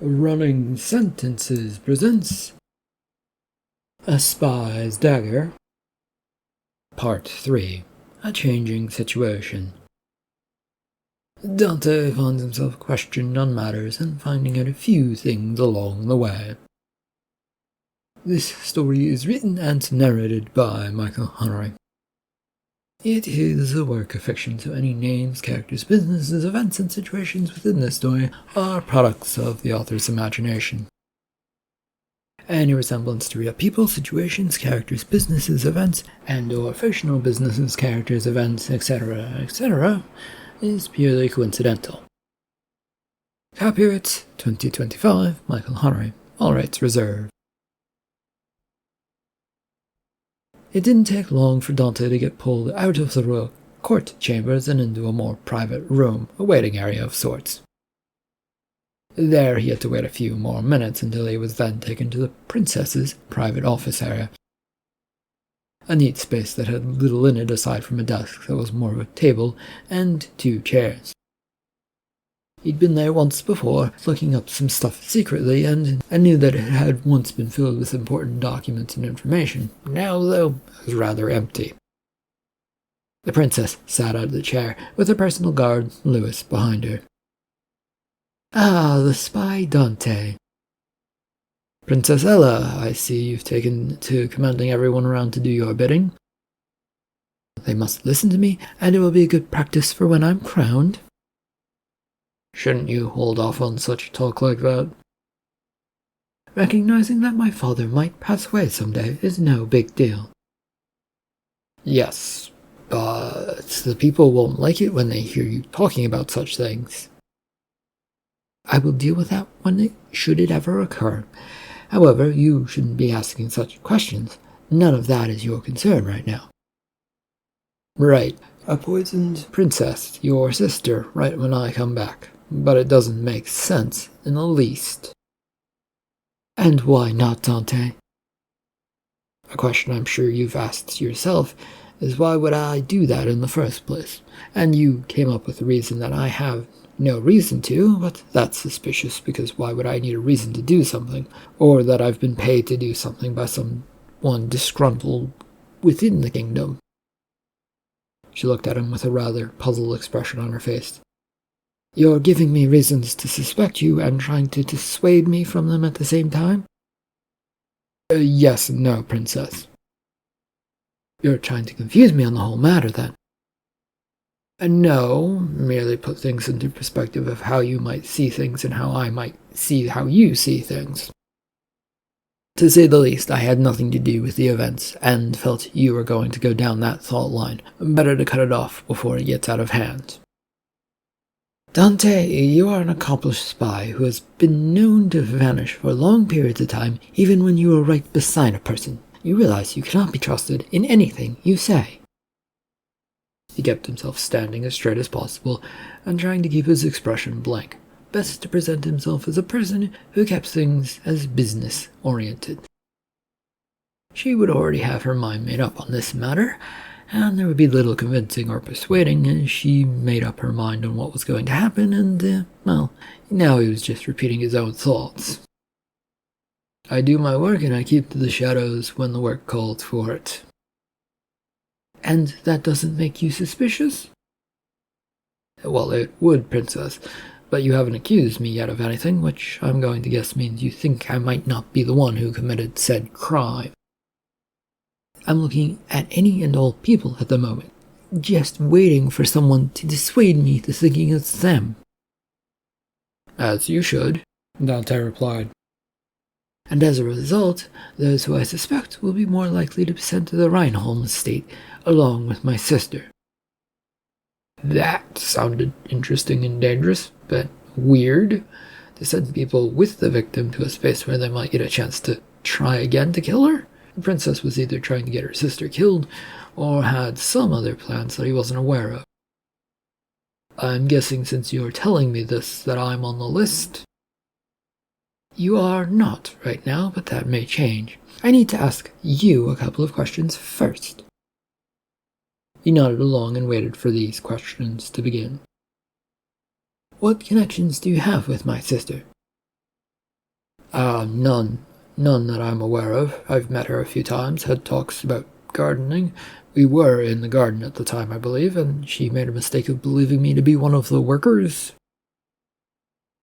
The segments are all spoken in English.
Running Sentences presents A Spy's Dagger, Part 3, A Changing Situation. Dante finds himself questioned on matters and finding out a few things along the way. This story is written and narrated by Michael Henry. It is a work of fiction, so any names, characters, businesses, events, and situations within this story are products of the author's imagination. Any resemblance to real people, situations, characters, businesses, events, and/or fictional businesses, characters, events, etc., is purely coincidental. Copyright 2025, Michael Henry. All rights reserved. It didn't take long for Dante to get pulled out of the royal court chambers and into a more private room, a waiting area of sorts. There he had to wait a few more minutes until he was then taken to the princess's private office area. A neat space that had little in it aside from a desk that was more of a table and 2 chairs. He'd been there once before, looking up some stuff secretly, and knew that it had once been filled with important documents and information. Now, though, it was rather empty. The princess sat out of the chair, with her personal guard, Louis, behind her. "Ah, the spy Dante. Princess Ella, I see you've taken to commanding everyone around to do your bidding. They must listen to me, and it will be a good practice for when I'm crowned." "Shouldn't you hold off on such talk like that?" "Recognizing that my father might pass away someday is no big deal." "Yes, but the people won't like it when they hear you talking about such things." "I will deal with that should it ever occur. However, you shouldn't be asking such questions. None of that is your concern right now." "Right. A poisoned princess, your sister, right when I come back. But it doesn't make sense in the least." "And why not, Dante?" "A question I'm sure you've asked yourself is why would I do that in the first place? And you came up with a reason that I have no reason to, but that's suspicious because why would I need a reason to do something? Or that I've been paid to do something by someone disgruntled within the kingdom?" She looked at him with a rather puzzled expression on her face. "You're giving me reasons to suspect you and trying to dissuade me from them at the same time?" Yes and no, princess." "You're trying to confuse me on the whole matter, then?" No, merely put things into perspective of how you might see things and how I might see how you see things. To say the least, I had nothing to do with the events, and felt you were going to go down that thought line. Better to cut it off before it gets out of hand." "Dante, you are an accomplished spy who has been known to vanish for long periods of time, even when you are right beside a person. You realize you cannot be trusted in anything you say." He kept himself standing as straight as possible and trying to keep his expression blank, best to present himself as a person who kept things as business-oriented. She would already have her mind made up on this matter, and there would be little convincing or persuading as she made up her mind on what was going to happen, and, now he was just repeating his own thoughts. "I do my work and I keep to the shadows when the work calls for it." "And that doesn't make you suspicious?" "Well, it would, princess, but you haven't accused me yet of anything, which I'm going to guess means you think I might not be the one who committed said crime." "I'm looking at any and all people at the moment, just waiting for someone to dissuade me to thinking it's them." "As you should," Dante replied. "And as a result, those who I suspect will be more likely to be sent to the Reinholm estate, along with my sister." That sounded interesting and dangerous, but weird. To send people with the victim to a space where they might get a chance to try again to kill her? The princess was either trying to get her sister killed, or had some other plans that he wasn't aware of. "I'm guessing since you're telling me this that I'm on the list?" "You are not right now, but that may change. I need to ask you a couple of questions first." He nodded along and waited for these questions to begin. "What connections do you have with my sister?" None. None that I'm aware of. I've met her a few times, had talks about gardening. We were in the garden at the time, I believe, and she made a mistake of believing me to be one of the workers.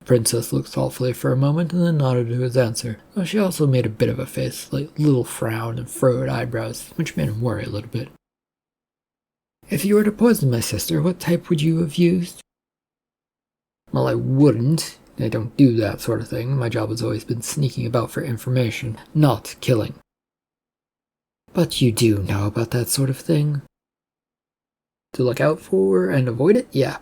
The princess looked thoughtfully for a moment and then nodded to his answer, though she also made a bit of a face, like a little frown and furrowed eyebrows, which made him worry a little bit. If you were to poison my sister, what type would you have used? Well, I wouldn't. I don't do that sort of thing. My job has always been sneaking about for information, not killing. But you do know about that sort of thing? To look out for and avoid it? Yeah.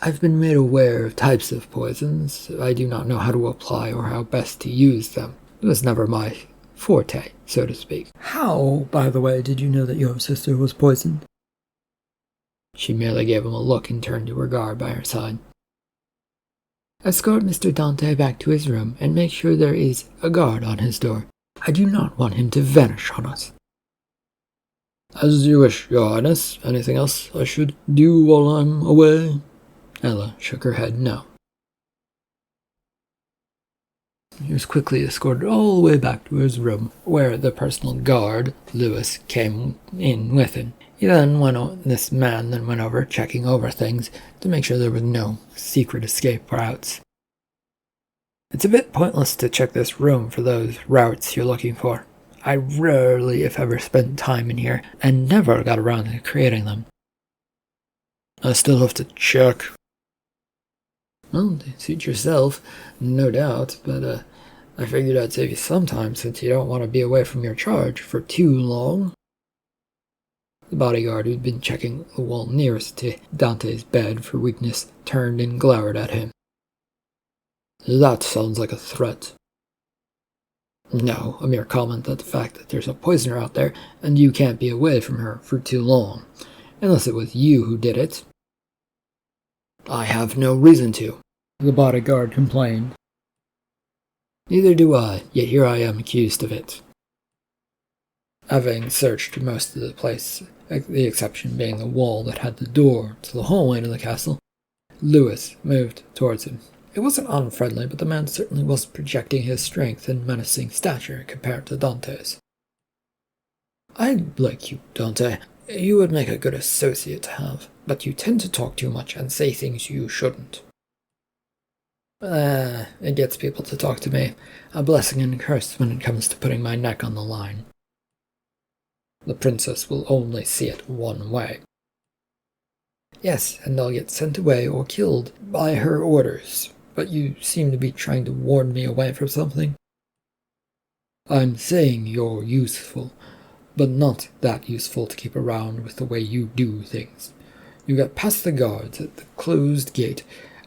I've been made aware of types of poisons. I do not know how to apply or how best to use them. It was never my forte, so to speak. How, by the way, did you know that your sister was poisoned? She merely gave him a look and turned to her guard by her side. Escort Mr. Dante back to his room and make sure there is a guard on his door. I do not want him to vanish on us. As you wish, Your Highness. Anything else I should do while I'm away? Ella shook her head no. He was quickly escorted all the way back to his room, where the personal guard, Lewis, came in with him. This man then went over, checking over things to make sure there was no secret escape routes. It's a bit pointless to check this room for those routes you're looking for. I rarely, if ever, spent time in here, and never got around to creating them. I still have to check. Well, suit yourself, no doubt, but I figured I'd save you some time since you don't want to be away from your charge for too long. The bodyguard, who'd been checking the wall nearest to Dante's bed for weakness, turned and glowered at him. That sounds like a threat. No, a mere comment at the fact that there's a poisoner out there, and you can't be away from her for too long. Unless it was you who did it. I have no reason to, the bodyguard complained. Neither do I, yet here I am accused of it. Having searched most of the place, the exception being the wall that had the door to the hallway to the castle, Lewis moved towards him. It wasn't unfriendly, but the man certainly was projecting his strength and menacing stature compared to Dante's. I like you, Dante. You would make a good associate to have, but you tend to talk too much and say things you shouldn't. It gets people to talk to me. A blessing and a curse when it comes to putting my neck on the line. The princess will only see it one way. Yes, and I'll get sent away or killed by her orders, but you seem to be trying to warn me away from something. I'm saying you're useful, but not that useful to keep around with the way you do things. You get past the guards at the closed gate.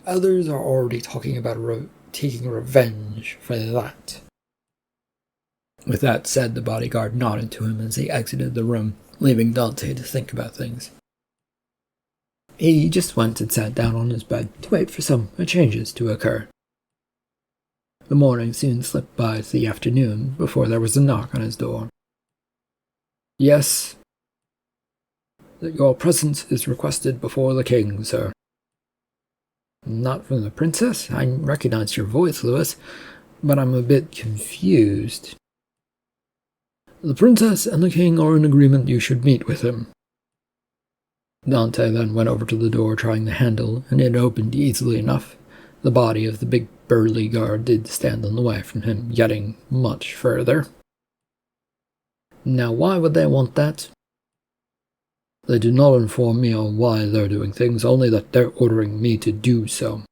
Others are already talking about taking revenge for that. With that said, the bodyguard nodded to him as he exited the room, leaving Dante to think about things. He just went and sat down on his bed to wait for some changes to occur. The morning soon slipped by to the afternoon before there was a knock on his door. Yes. Your presence is requested before the king, sir. Not from the princess? I recognize your voice, Lewis, but I'm a bit confused. The princess and the king are in agreement you should meet with him. Dante then went over to the door trying the handle, and it opened easily enough. The body of the big burly guard did stand on the way from him, getting much further. Now why would they want that? They did not inform me on why they're doing things, only that they're ordering me to do so.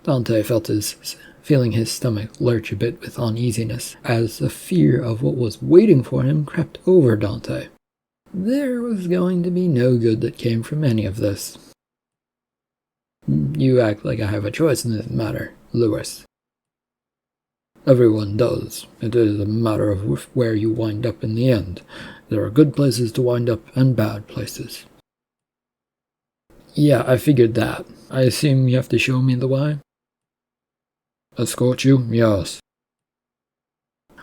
Dante feeling his stomach lurch a bit with uneasiness, as the fear of what was waiting for him crept over Dante. There was going to be no good that came from any of this. You act like I have a choice in this matter, Lewis. Everyone does. It is a matter of where you wind up in the end. There are good places to wind up and bad places. Yeah, I figured that. I assume you have to show me the way? Escort you? Yes.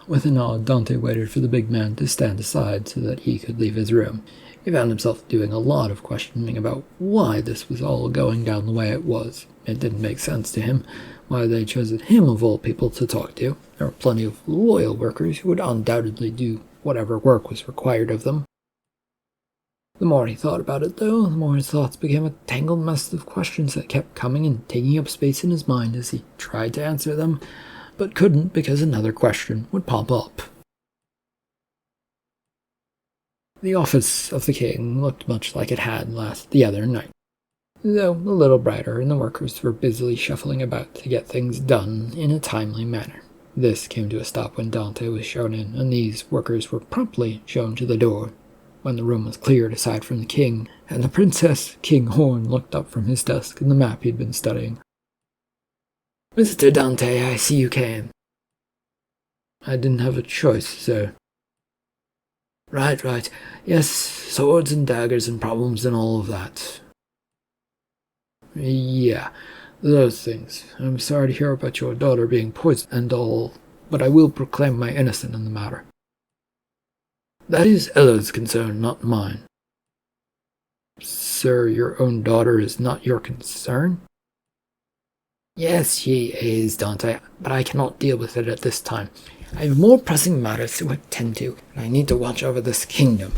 With a nod, Dante waited for the big man to stand aside so that he could leave his room. He found himself doing a lot of questioning about why this was all going down the way it was. It didn't make sense to him why they chosen him of all people to talk to. There were plenty of loyal workers who would undoubtedly do whatever work was required of them. The more he thought about it, though, the more his thoughts became a tangled mess of questions that kept coming and taking up space in his mind as he tried to answer them, but couldn't because another question would pop up. The office of the king looked much like it had the other night, though a little brighter, and the workers were busily shuffling about to get things done in a timely manner. This came to a stop when Dante was shown in, and these workers were promptly shown to the door. When the room was cleared aside from the king and the princess, King Horn looked up from his desk and the map he'd been studying. "Mr. Dante, I see you came." "I didn't have a choice, sir." Right. Yes, swords and daggers and problems and all of that." "Yeah, those things. I'm sorry to hear about your daughter being poisoned and all, but I will proclaim my innocence in the matter." "That is Ella's concern, not mine." "Sir, your own daughter is not your concern?" "Yes, she is, Dante, but I cannot deal with it at this time. I have more pressing matters to attend to, and I need to watch over this kingdom."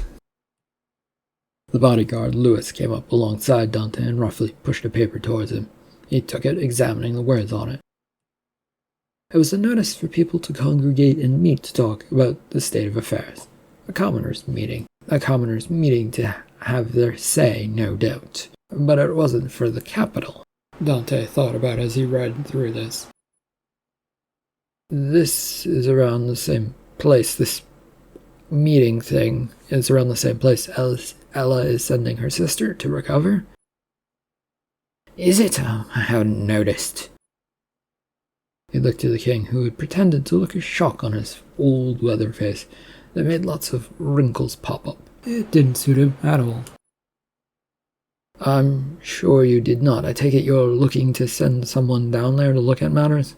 The bodyguard, Lewis, came up alongside Dante and roughly pushed a paper towards him. He took it, examining the words on it. It was a notice for people to congregate and meet to talk about the state of affairs. A commoners' meeting to have their say, no doubt. But it wasn't for the capital, Dante thought about as he read through this. This is around the same place, this meeting thing is around the same place Ella is sending her sister to recover? Is it? Oh, I hadn't noticed. He looked to the king, who had pretended to look a shock on his old weather face that made lots of wrinkles pop up. It didn't suit him at all. "I'm sure you did not. I take it you're looking to send someone down there to look at matters?"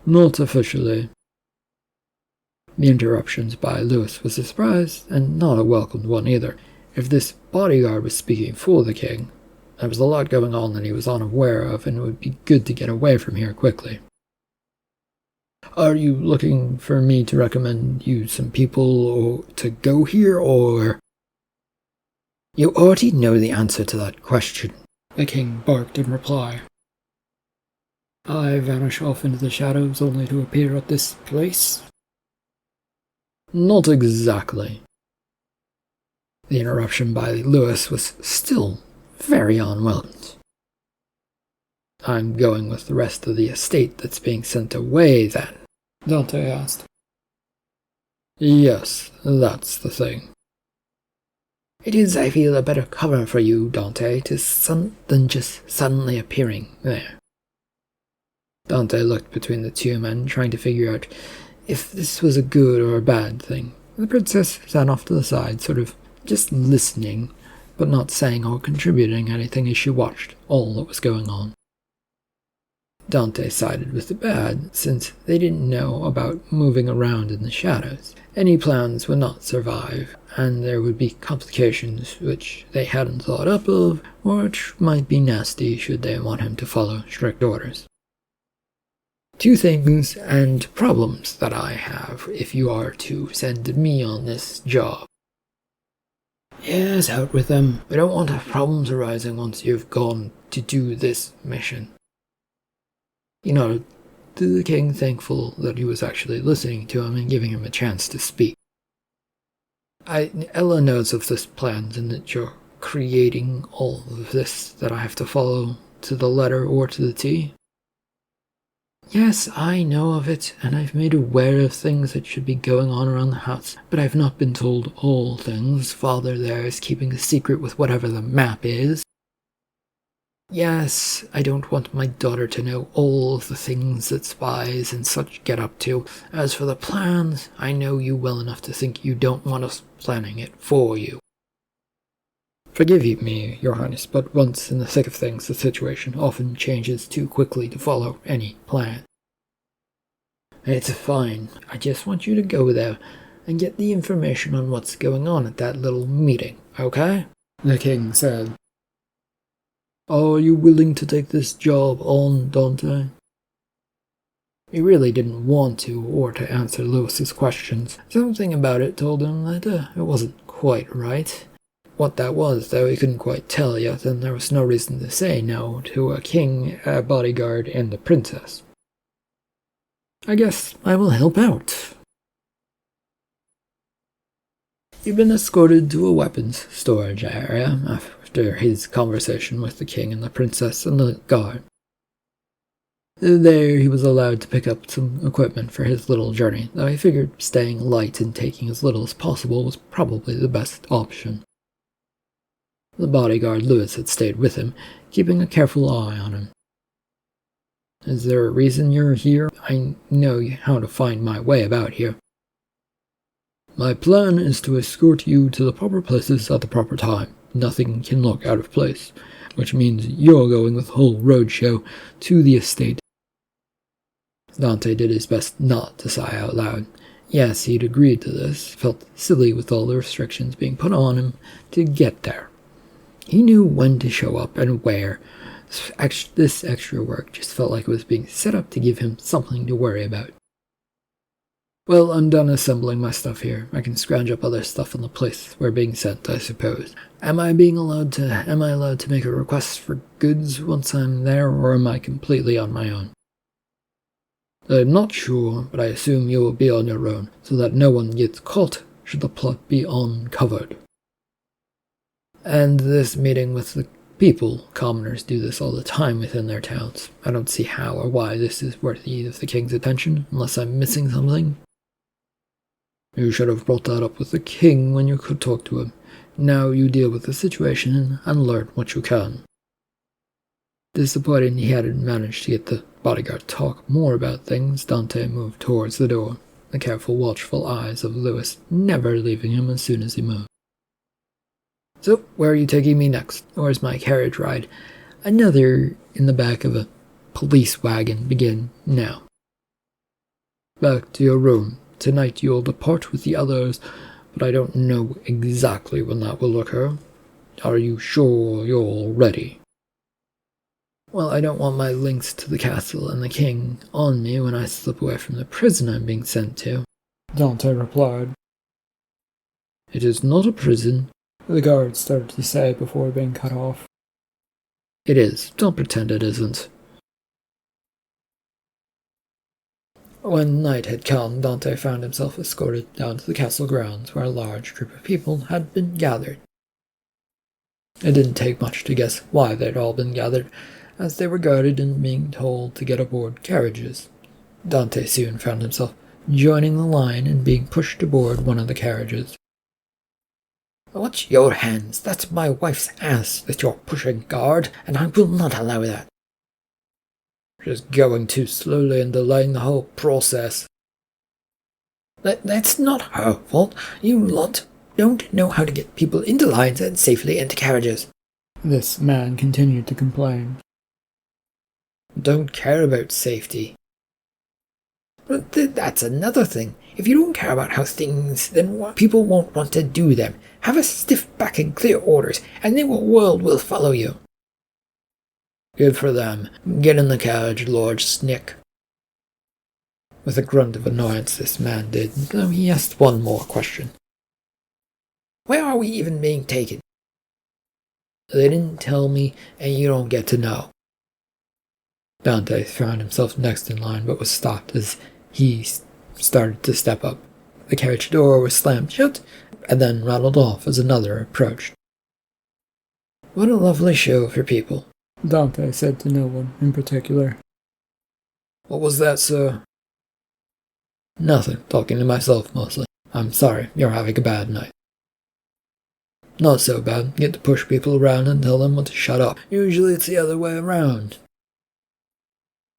"Not officially." The interruptions by Lewis was a surprise, and not a welcomed one either. If this bodyguard was speaking for the king, there was a lot going on that he was unaware of, and it would be good to get away from here quickly. "Are you looking for me to recommend you some people to go here, or—" "You already know the answer to that question," the king barked in reply. "I vanish off into the shadows only to appear at this place?" "Not exactly." The interruption by Lewis was still very unwelcome. "I'm going with the rest of the estate that's being sent away, then?" Dante asked. "Yes, that's the thing." "It is, I feel, a better cover for you, Dante, than just suddenly appearing there." Dante looked between the two men, trying to figure out if this was a good or a bad thing. The princess sat off to the side, sort of just listening, but not saying or contributing anything as she watched all that was going on. Dante sided with the bad, since they didn't know about moving around in the shadows. Any plans would not survive, and there would be complications which they hadn't thought up of, or which might be nasty should they want him to follow strict orders. "Two things and problems that I have if you are to send me on this job." "Yes, out with them. We don't want to have problems arising once you've gone to do this mission." He nodded to the king, thankful that he was actually listening to him and giving him a chance to speak. Ella knows of this plan and that you're creating all of this that I have to follow to the letter or to the T." "Yes, I know of it, and I've made aware of things that should be going on around the house, but I've not been told all things. Father there is keeping a secret with whatever the map is." "Yes, I don't want my daughter to know all of the things that spies and such get up to. As for the plans, I know you well enough to think you don't want us planning it for you." "Forgive me, Your Highness, but once in the thick of things, the situation often changes too quickly to follow any plan." "It's fine. I just want you to go there and get the information on what's going on at that little meeting, okay? The king said. Are you willing to take this job on, Dante? He really didn't want to or to answer Lewis's questions. Something about it told him that it wasn't quite right. What that was, though, he couldn't quite tell yet, and there was no reason to say no to a king, a bodyguard, and a princess. I guess I will help out. You've been escorted to a weapons storage area after his conversation with the king and the princess and the guard. There he was allowed to pick up some equipment for his little journey, though he figured staying light and taking as little as possible was probably the best option. The bodyguard Lewis had stayed with him, keeping a careful eye on him. Is there a reason you're here? I know how to find my way about here. My plan is to escort you to the proper places at the proper time. Nothing can look out of place, which means you're going with the whole roadshow to the estate. Dante did his best not to sigh out loud. Yes, he'd agreed to this, felt silly with all the restrictions being put on him to get there. He knew when to show up and where. This extra work just felt like it was being set up to give him something to worry about. Well, I'm done assembling my stuff here. I can scrounge up other stuff on the place we're being sent, I suppose. Am I allowed to make a request for goods once I'm there, or am I completely on my own? I'm not sure, but I assume you will be on your own, so that no one gets caught should the plot be uncovered. And this meeting with the people, commoners do this all the time within their towns. I don't see how or why this is worthy of the king's attention, unless I'm missing something. You should have brought that up with the king when you could talk to him. Now you deal with the situation and learn what you can. Disappointed he hadn't managed to get the bodyguard to talk more about things, Dante moved towards the door, the careful, watchful eyes of Lewis never leaving him as soon as he moved. So, where are you taking me next? Where's my carriage ride? Another in the back of a police wagon begin now. Back to your room. Tonight you'll depart with the others, but I don't know exactly when that will occur. Are you sure you're ready? Well, I don't want my links to the castle and the king on me when I slip away from the prison I'm being sent to, Dante replied. It is not a prison, the guard started to say before being cut off. It is. Don't pretend it isn't. When night had come, Dante found himself escorted down to the castle grounds where a large group of people had been gathered. It didn't take much to guess why they'd all been gathered, as they were guarded and being told to get aboard carriages. Dante soon found himself joining the line and being pushed aboard one of the carriages. Watch your hands. That's my wife's ass that you're pushing, guard, and I will not allow that. She's going too slowly and delaying the whole process. That's not her fault. You lot don't know how to get people into lines and safely into carriages. This man continued to complain. Don't care about safety. But that's another thing. If you don't care about how things, then people won't want to do them. Have a stiff back and clear orders, and the world will follow you. Good for them. Get in the carriage, Lord Snick. With a grunt of annoyance this man did, though he asked one more question. Where are we even being taken? They didn't tell me, and you don't get to know. Dante found himself next in line, but was stopped as he started to step up. The carriage door was slammed shut, and then rattled off as another approached. What a lovely show for people, Dante said to no one in particular. What was that, sir? Nothing, talking to myself mostly. I'm sorry, you're having a bad night. Not so bad. Get to push people around and tell them when to shut up. Usually it's the other way around.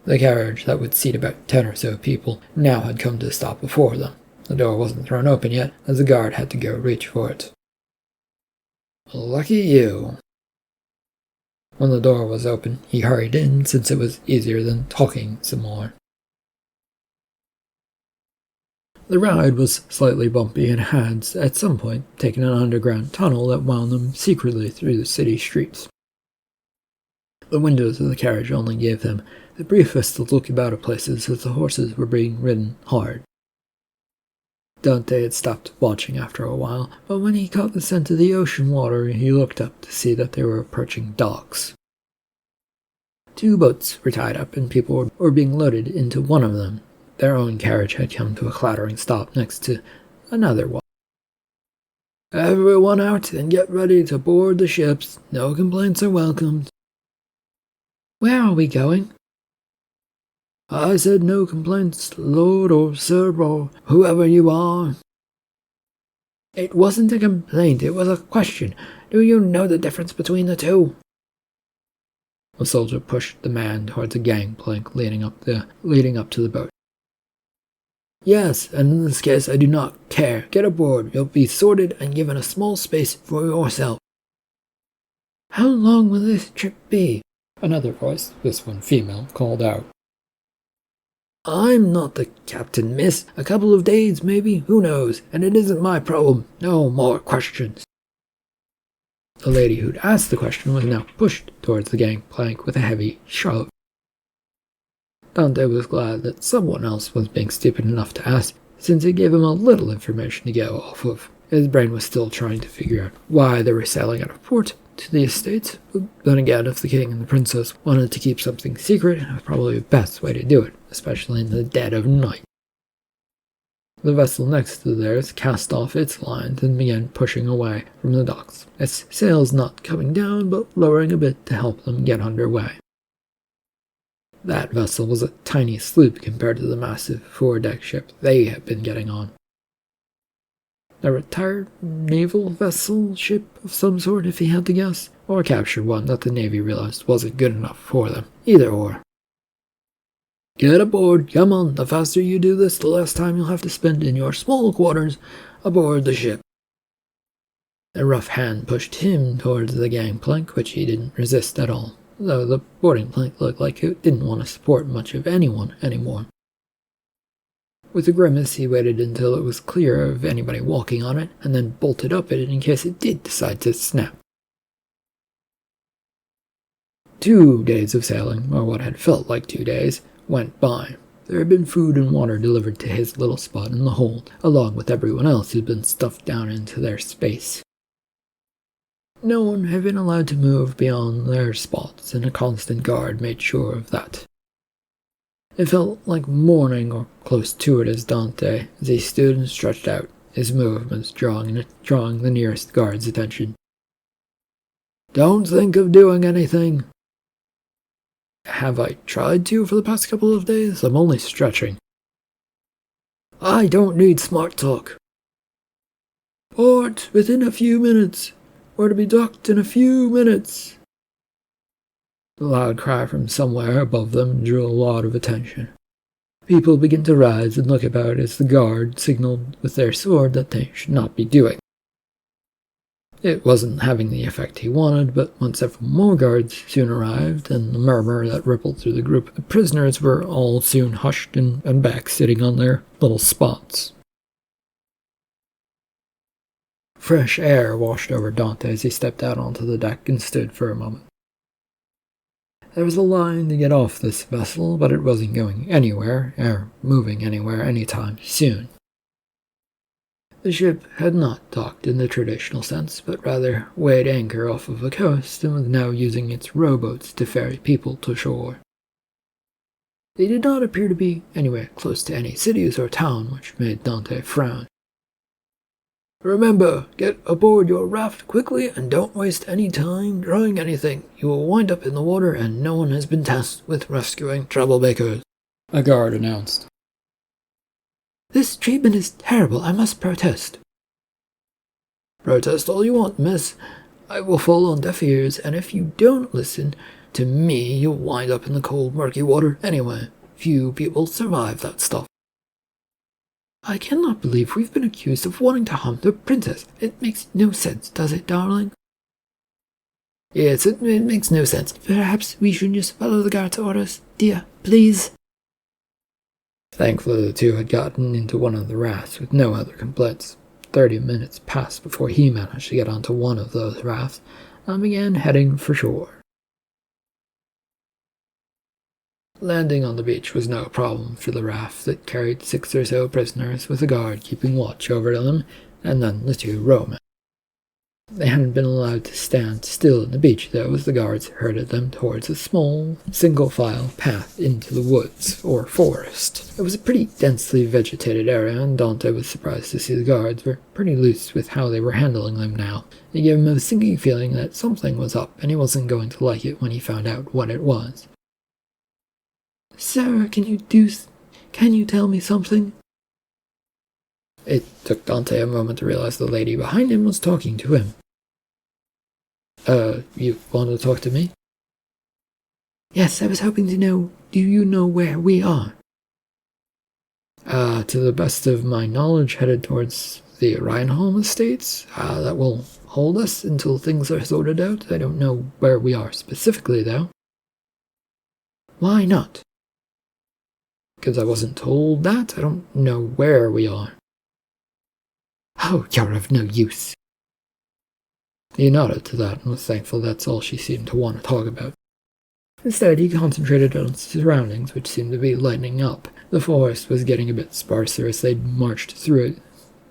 The carriage that would seat about 10 or so people now had come to a stop before them. The door wasn't thrown open yet, as the guard had to go reach for it. Lucky you. When the door was open, he hurried in, since it was easier than talking some more. The ride was slightly bumpy and had, at some point, taken an underground tunnel that wound them secretly through the city streets. The windows of the carriage only gave them the briefest look about at places as the horses were being ridden hard. Dante had stopped watching after a while, but when he caught the scent of the ocean water, he looked up to see that they were approaching docks. 2 boats were tied up, and people were being loaded into one of them. Their own carriage had come to a clattering stop next to another one. "Everyone out and get ready to board the ships. No complaints are welcomed." "Where are we going?" "I said no complaints, Lord or Sir or whoever you are." "It wasn't a complaint, it was a question. Do you know the difference between the two?" A soldier pushed the man towards a gangplank leading up to the boat. "Yes, and in this case I do not care. Get aboard. You'll be sorted and given a small space for yourself." "How long will this trip be?" Another voice, this one female, called out. "I'm not the captain, miss. A couple of days, maybe, who knows, and it isn't my problem. No more questions." The lady who'd asked the question was now pushed towards the gangplank with a heavy shove. Dante was glad that someone else was being stupid enough to ask, since it gave him a little information to go off of. His brain was still trying to figure out why they were sailing out of port to the estates, but then again, if the king and the princess wanted to keep something secret, it was probably the best way to do it, especially in the dead of night. The vessel next to theirs cast off its lines and began pushing away from the docks, its sails not coming down but lowering a bit to help them get underway. That vessel was a tiny sloop compared to the massive 4-deck ship they had been getting on. A retired naval vessel ship of some sort, if he had to guess, or captured one that the Navy realized wasn't good enough for them. Either or. "Get aboard, come on, the faster you do this, the less time you'll have to spend in your small quarters aboard the ship." A rough hand pushed him towards the gangplank, which he didn't resist at all, though the boarding plank looked like it didn't want to support much of anyone anymore. With a grimace, he waited until it was clear of anybody walking on it, and then bolted up it in case it did decide to snap. 2 days of sailing, or what had felt like 2 days, went by. There had been food and water delivered to his little spot in the hold, along with everyone else who'd been stuffed down into their space. No one had been allowed to move beyond their spots, and a constant guard made sure of that. It felt like morning, or close to it, as Dante, as he stood and stretched out, his movements drawing the nearest guard's attention. "Don't think of doing anything." "Have I tried to for the past couple of days? I'm only stretching." "I don't need smart talk." "Port within a few minutes. We're to be docked in a few minutes." The loud cry from somewhere above them drew a lot of attention. People began to rise and look about as the guard signaled with their sword that they should not be doing. It wasn't having the effect he wanted, but when several more guards soon arrived, and the murmur that rippled through the group, the prisoners were all soon hushed and back sitting on their little spots. Fresh air washed over Dante as he stepped out onto the deck and stood for a moment. There was a line to get off this vessel, but it wasn't going anywhere, or moving anywhere anytime soon. The ship had not docked in the traditional sense, but rather weighed anchor off of a coast and was now using its rowboats to ferry people to shore. They did not appear to be anywhere close to any cities or town, which made Dante frown. "Remember, get aboard your raft quickly and don't waste any time drawing anything. You will wind up in the water and no one has been tasked with rescuing troublemakers," a guard announced. "This treatment is terrible. I must protest." "Protest all you want, miss. I will fall on deaf ears, and if you don't listen to me, you'll wind up in the cold, murky water anyway. Few people survive that stuff." "I cannot believe we've been accused of wanting to harm the princess. It makes no sense, does it, darling?" "Yes, it makes no sense. Perhaps we should just follow the guard's orders. Dear, please." Thankfully, the two had gotten into one of the rafts with no other complaints. 30 minutes passed before he managed to get onto one of those rafts and began heading for shore. Landing on the beach was no problem for the raft that carried 6 or so prisoners, with a guard keeping watch over them, and then the two rowmen. They hadn't been allowed to stand still on the beach, though, as the guards herded them towards a small, single-file path into the woods, or forest. It was a pretty densely vegetated area, and Dante was surprised to see the guards were pretty loose with how they were handling them now. It gave him a sinking feeling that something was up, and he wasn't going to like it when he found out what it was. "Sir, can you tell me something?" It took Dante a moment to realize the lady behind him was talking to him. You want to talk to me?" "Yes, I was hoping to know, do you know where we are?" To the best of my knowledge, headed towards the Reinholm estates. That will hold us until things are sorted out. I don't know where we are specifically, though." "Why not?" "Because I wasn't told that. I don't know where we are." "Oh, you're of no use." He nodded to that and was thankful that's all she seemed to want to talk about. Instead, he concentrated on his surroundings, which seemed to be lightening up. The forest was getting a bit sparser as they marched through it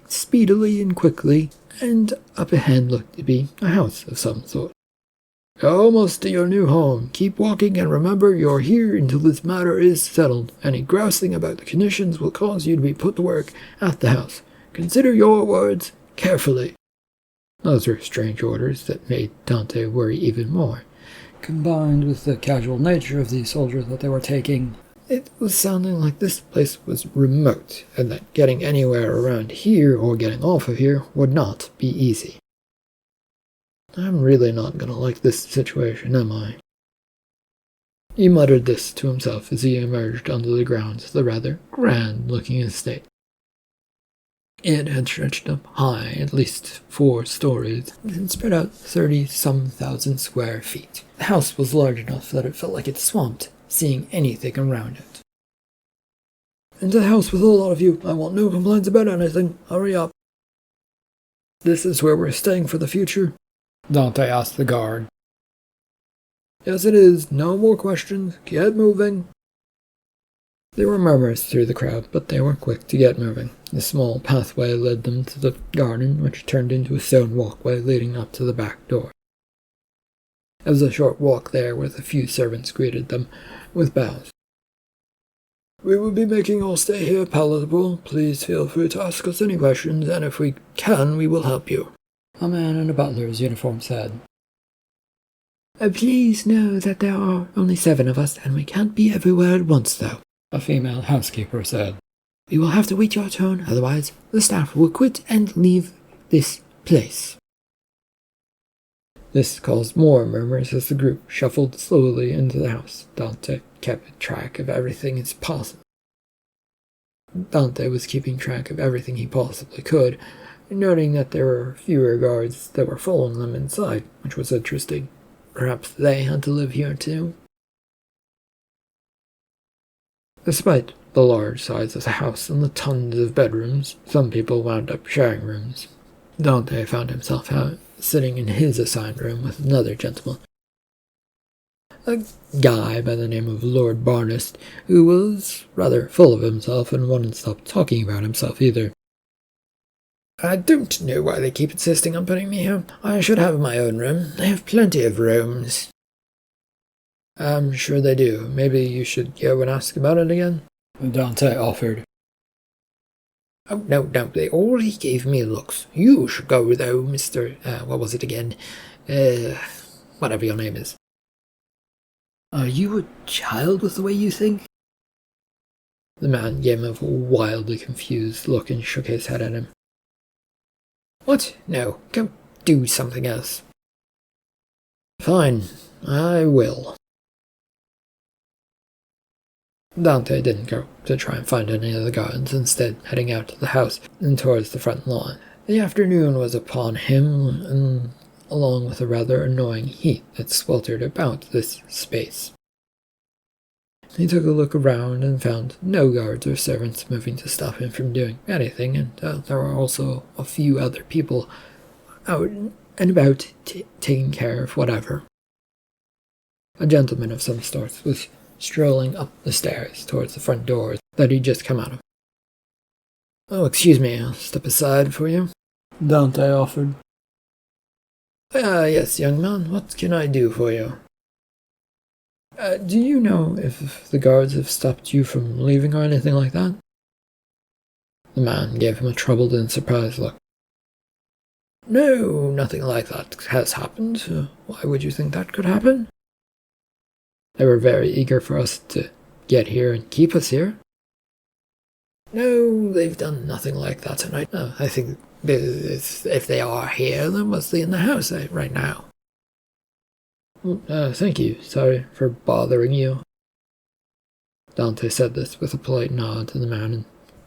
speedily and quickly, and up ahead looked to be a house of some sort. "You're almost to your new home. Keep walking, and remember you're here until this matter is settled. Any grousing about the conditions will cause you to be put to work at the house. Consider your words carefully." Those were strange orders that made Dante worry even more. Combined with the casual nature of the soldiers that they were taking, it was sounding like this place was remote, and that getting anywhere around here or getting off of here would not be easy. "I'm really not going to like this situation, am I?" He muttered this to himself as he emerged onto the grounds of the rather grand-looking estate. It had stretched up high, at least 4 stories, and spread out 30-some thousand square feet. The house was large enough that it felt like it swamped, seeing anything around it. "Into the house with all of you. I want no complaints about anything. Hurry up." "This is where we're staying for the future?" Dante asked the guard. "Yes, it is. No more questions. Get moving." There were murmurs through the crowd, but they were quick to get moving. The small pathway led them to the garden, which turned into a stone walkway leading up to the back door. It was a short walk there, with a few servants greeted them with bows. "We will be making our stay here palatable. Please feel free to ask us any questions, and if we can, we will help you," a man in a butler's uniform said. "Please know that there are only 7 of us, and we can't be everywhere at once, though," a female housekeeper said. "We will have to wait your turn, otherwise the staff will quit and leave this place." This caused more murmurs as the group shuffled slowly into the house. Dante kept track of everything as possible. Dante was keeping track of everything he possibly could, noting that there were fewer guards that were following them inside, which was interesting. Perhaps they had to live here too? Despite the large size of the house and the tons of bedrooms, some people wound up sharing rooms. Dante found himself sitting in his assigned room with another gentleman, a guy by the name of Lord Barnest, who was rather full of himself and wouldn't stop talking about himself either. "I don't know why they keep insisting on putting me here. I should have my own room. They have plenty of rooms." "I'm sure they do. Maybe you should go and ask about it again," Dante offered. "Oh, no, they already gave me looks. You should go, though, Mr. What was it again? Whatever your name is." "Are you a child with the way you think?" The man gave him a wildly confused look and shook his head at him. "What? No, go do something else." "Fine, I will." Dante didn't go to try and find any of the guards, instead heading out to the house and towards the front lawn. The afternoon was upon him, and along with a rather annoying heat that sweltered about this space. He took a look around and found no guards or servants moving to stop him from doing anything, and there were also a few other people out and about taking care of whatever. A gentleman of some sort was strolling up the stairs towards the front door that he'd just come out of. "Oh, excuse me, I'll step aside for you," Dante offered. Yes, young man, what can I do for you?" Do you know if the guards have stopped you from leaving or anything like that?" The man gave him a troubled and surprised look. "No, nothing like that has happened. Why would you think that could happen?" "They were very eager for us to get here and keep us here." "No, they've done nothing like that tonight. No, I think if they are here, they're mostly in the house right now." Thank you. Sorry for bothering you." Dante said this with a polite nod to the man and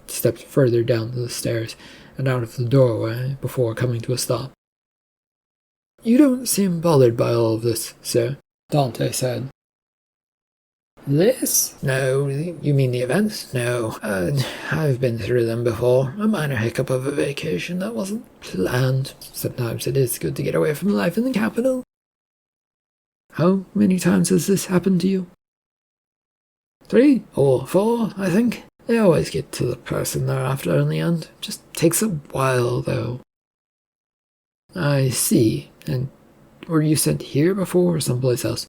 stepped further down the stairs and out of the doorway before coming to a stop. "You don't seem bothered by all of this, sir," Dante said. "This? No, you mean the events? No, I've been through them before. A minor hiccup of a vacation that wasn't planned. Sometimes it is good to get away from life in the capital." "How many times has this happened to you?" 3 or 4, I think. They always get to the person they're after in the end. Just takes a while, though." "I see. And were you sent here before or someplace else?"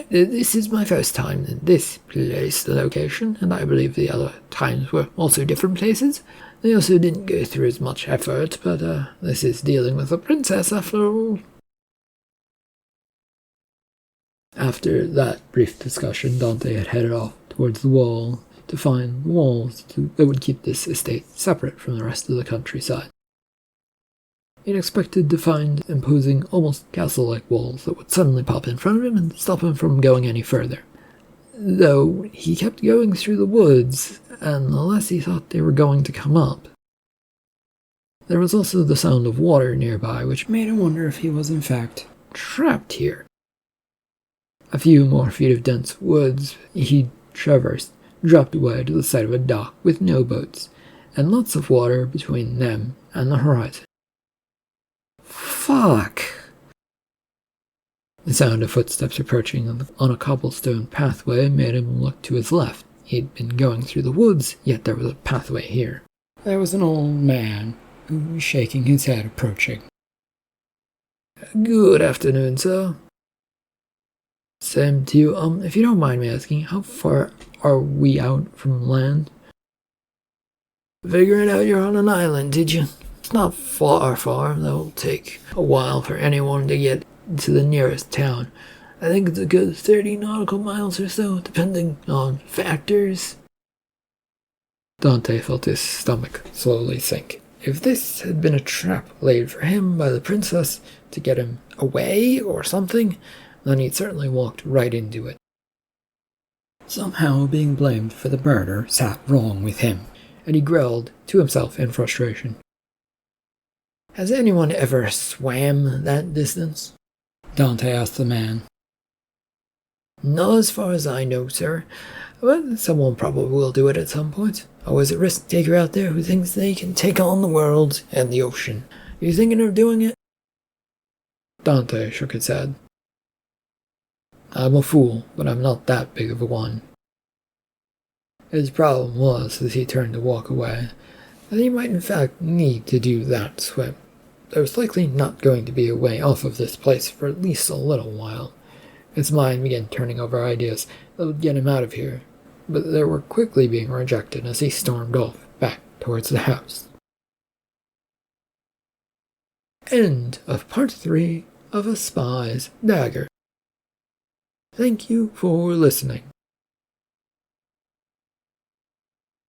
This is my first time in this place, the location, and I believe the other times were also different places. They also didn't go through as much effort, but this is dealing with a princess after all." After that brief discussion, Dante had headed off towards the wall to find walls that would keep this estate separate from the rest of the countryside. He'd expected to find imposing, almost castle-like walls that would suddenly pop in front of him and stop him from going any further. Though he kept going through the woods, and the less he thought they were going to come up. There was also the sound of water nearby, which made him wonder if he was in fact trapped here. A few more feet of dense woods he traversed dropped away to the side of a dock with no boats, and lots of water between them and the horizon. Fuck! The sound of footsteps approaching on a cobblestone pathway made him look to his left. He'd been going through the woods, yet there was a pathway here. There was an old man who was shaking his head approaching. "Good afternoon, sir." "Same to you. If you don't mind me asking, how far are we out from land?" "Figuring out you're on an island, did you? It's not far. That'll take a while for anyone to get to the nearest town. I think it's a good 30 nautical miles or so, depending on factors." Dante felt his stomach slowly sink. If this had been a trap laid for him by the princess to get him away or something, then he'd certainly walked right into it. Somehow being blamed for the murder sat wrong with him, and he growled to himself in frustration. "Has anyone ever swam that distance?" Dante asked the man. "Not as far as I know, sir, but someone probably will do it at some point. Always a risk-taker out there who thinks they can take on the world and the ocean. You thinking of doing it?" Dante shook his head. "I'm a fool, but I'm not that big of a one." His problem was, as he turned to walk away, that he might in fact need to do that swim. There was likely not going to be a way off of this place for at least a little while. His mind began turning over ideas that would get him out of here, but they were quickly being rejected as he stormed off back towards the house. End of part 3 of A Spy's Dagger. Thank you for listening.